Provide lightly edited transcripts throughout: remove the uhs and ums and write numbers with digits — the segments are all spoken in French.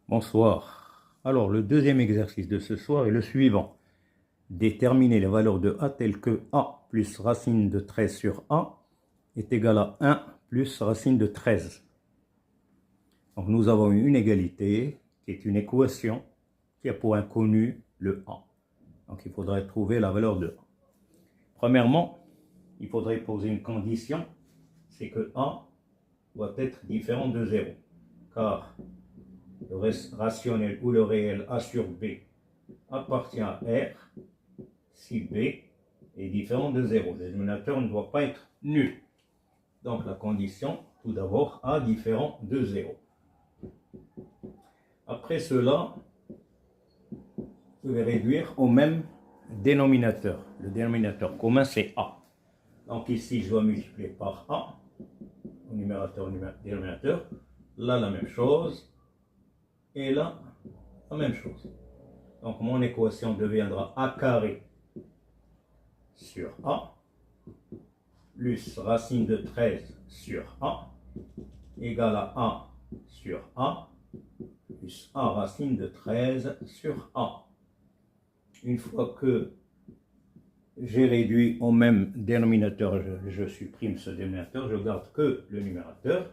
Bonsoir. Alors, le deuxième exercice de ce soir est le suivant. Déterminer les valeurs de a telles que a plus racine de 13 sur a est égal à 1 plus racine de 13. Donc, nous avons une égalité qui est une équation qui a pour inconnu le a. Donc, il faudrait trouver la valeur de a. Premièrement, il faudrait poser une condition, c'est que a doit être différent de 0, car le rationnel ou le réel a sur b appartient à R si b est différent de 0. Le dénominateur ne doit pas être nul. Donc la condition, tout d'abord, a différent de 0. Après cela, je vais réduire au même dénominateur. Le dénominateur commun, c'est a. Donc ici, je dois multiplier par a, au numérateur, dénominateur. Là, la même chose. Et là, la même chose. Donc mon équation deviendra a carré sur a plus racine de 13 sur a égale à a sur a plus a racine de 13 sur a. Une fois que j'ai réduit au même dénominateur, je supprime ce dénominateur, je garde que le numérateur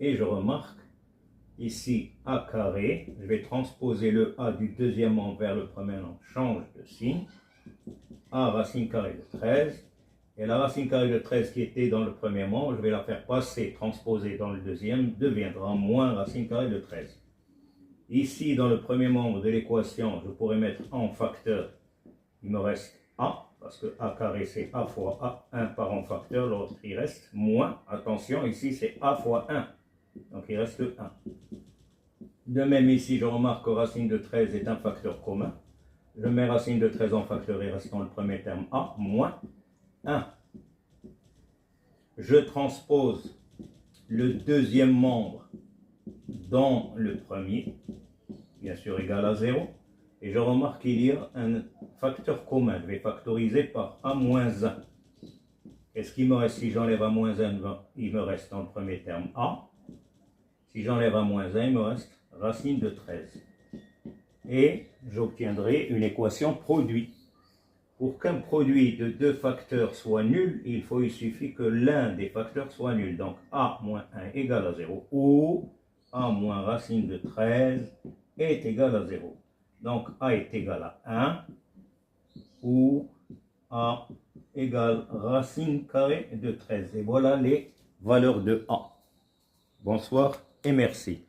et je remarque ici a carré, je vais transposer le a du deuxième membre vers le premier membre, change de signe, a racine carrée de 13, et la racine carrée de 13 qui était dans le premier membre, je vais la faire passer, transposer dans le deuxième, deviendra moins racine carrée de 13. Ici, dans le premier membre de l'équation, je pourrais mettre en facteur, il me reste a, parce que a carré c'est a fois a, 1 par en facteur, l'autre il reste moins, attention, ici c'est a fois 1. Donc il reste 1. De même ici, je remarque que racine de 13 est un facteur commun. Je mets racine de 13 en facteur et reste dans le premier terme a moins 1. Je transpose le deuxième membre dans le premier, bien sûr égal à 0. Et je remarque qu'il y a un facteur commun. Je vais factoriser par a moins 1. Qu'est-ce qu'il me reste si j'enlève a moins 1? Il me reste dans le premier terme a. Si j'enlève a moins 1, il me reste racine de 13. Et j'obtiendrai une équation produit. Pour qu'un produit de deux facteurs soit nul, il suffit que l'un des facteurs soit nul. Donc a moins 1 égale à 0 ou a moins racine de 13 est égal à 0. Donc a est égal à 1 ou a égale racine carrée de 13. Et voilà les valeurs de a. Bonsoir et merci.